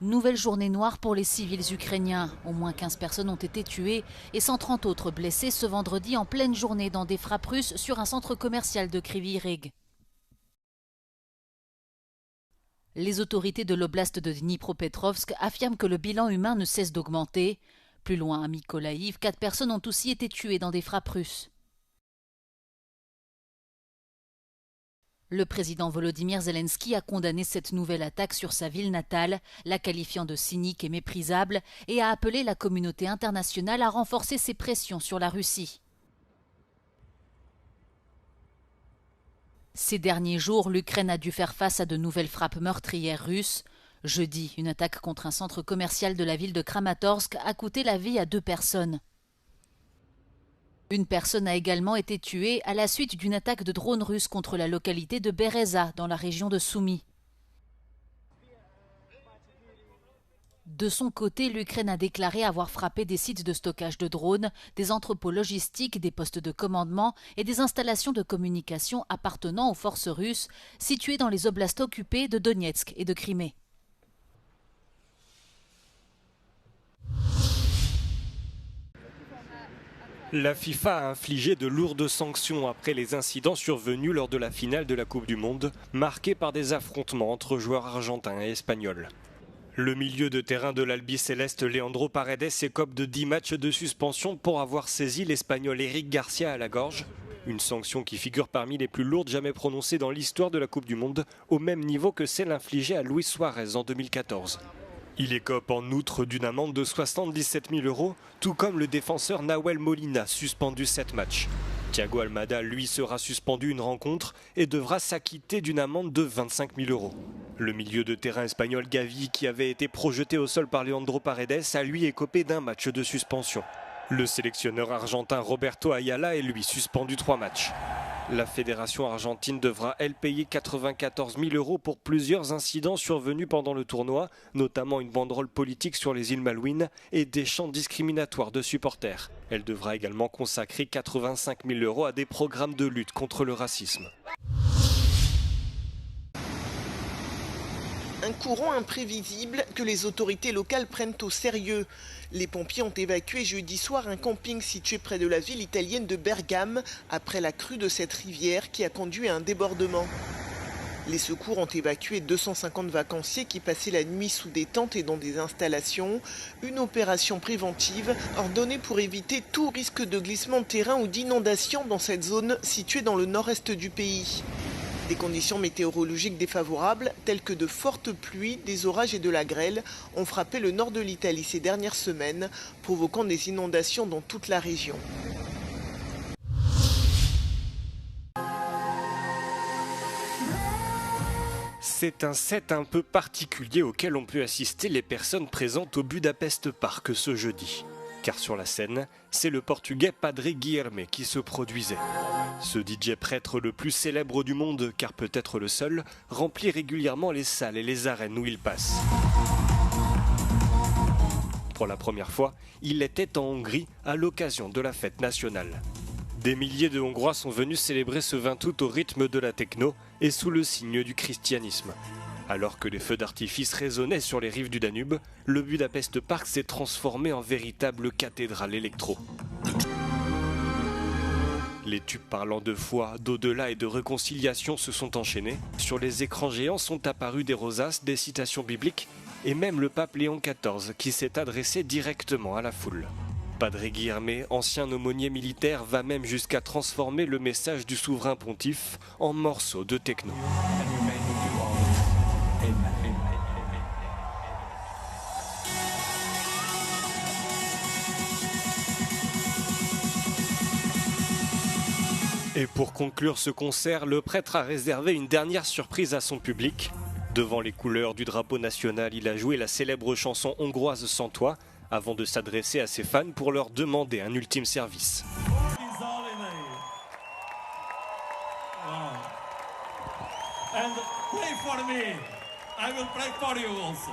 Nouvelle journée noire pour les civils ukrainiens. Au moins 15 personnes ont été tuées et 130 autres blessées ce vendredi en pleine journée dans des frappes russes sur un centre commercial de Kryvyi Rih. Les autorités de l'oblast de Dnipropetrovsk affirment que le bilan humain ne cesse d'augmenter. Plus loin à Mykolaïv, 4 personnes ont aussi été tuées dans des frappes russes. Le président Volodymyr Zelensky a condamné cette nouvelle attaque sur sa ville natale, la qualifiant de cynique et méprisable, et a appelé la communauté internationale à renforcer ses pressions sur la Russie. Ces derniers jours, l'Ukraine a dû faire face à de nouvelles frappes meurtrières russes. Jeudi, une attaque contre un centre commercial de la ville de Kramatorsk a coûté la vie à 2 personnes. Une personne a également été tuée à la suite d'une attaque de drones russes contre la localité de Bereza, dans la région de Soumy. De son côté, l'Ukraine a déclaré avoir frappé des sites de stockage de drones, des entrepôts logistiques, des postes de commandement et des installations de communication appartenant aux forces russes, situées dans les oblasts occupés de Donetsk et de Crimée. La FIFA a infligé de lourdes sanctions après les incidents survenus lors de la finale de la Coupe du Monde, marquée par des affrontements entre joueurs argentins et espagnols. Le milieu de terrain de l'Albiceleste Leandro Paredes écope de 10 matchs de suspension pour avoir saisi l'Espagnol Eric Garcia à la gorge. Une sanction qui figure parmi les plus lourdes jamais prononcées dans l'histoire de la Coupe du Monde, au même niveau que celle infligée à Luis Suarez en 2014. Il écope en outre d'une amende de 77 000 €, tout comme le défenseur Nahuel Molina, suspendu 7 matchs. Thiago Almada, lui, sera suspendu une rencontre et devra s'acquitter d'une amende de 25 000 €. Le milieu de terrain espagnol Gavi, qui avait été projeté au sol par Leandro Paredes, a lui écopé d'un match de suspension. Le sélectionneur argentin Roberto Ayala est lui suspendu 3 matchs. La fédération argentine devra, elle, payer 94 000 € pour plusieurs incidents survenus pendant le tournoi, notamment une banderole politique sur les îles Malouines et des chants discriminatoires de supporters. Elle devra également consacrer 85 000 € à des programmes de lutte contre le racisme. Un courant imprévisible que les autorités locales prennent au sérieux. Les pompiers ont évacué jeudi soir un camping situé près de la ville italienne de Bergame après la crue de cette rivière qui a conduit à un débordement. Les secours ont évacué 250 vacanciers qui passaient la nuit sous des tentes et dans des installations. Une opération préventive ordonnée pour éviter tout risque de glissement de terrain ou d'inondation dans cette zone située dans le nord-est du pays. Des conditions météorologiques défavorables, telles que de fortes pluies, des orages et de la grêle, ont frappé le nord de l'Italie ces dernières semaines, provoquant des inondations dans toute la région. C'est un set un peu particulier auquel ont pu assister les personnes présentes au Budapest Park ce jeudi. Car sur la scène, c'est le portugais Padre Guilherme qui se produisait. Ce DJ prêtre le plus célèbre du monde, car peut-être le seul, remplit régulièrement les salles et les arènes où il passe. Pour la première fois, il était en Hongrie à l'occasion de la fête nationale. Des milliers de Hongrois sont venus célébrer ce 20 août au rythme de la techno et sous le signe du christianisme. Alors que les feux d'artifice résonnaient sur les rives du Danube, le Budapest Park s'est transformé en véritable cathédrale électro. Les tubes parlant de foi, d'au-delà et de réconciliation se sont enchaînés. Sur les écrans géants sont apparus des rosaces, des citations bibliques et même le pape Léon XIV qui s'est adressé directement à la foule. Padre Guilherme, ancien aumônier militaire, va même jusqu'à transformer le message du souverain pontife en morceaux de techno. Et pour conclure ce concert, le prêtre a réservé une dernière surprise à son public. Devant les couleurs du drapeau national, il a joué la célèbre chanson hongroise Sans toi, avant de s'adresser à ses fans pour leur demander un ultime service. And pray for me. I will pray for you also.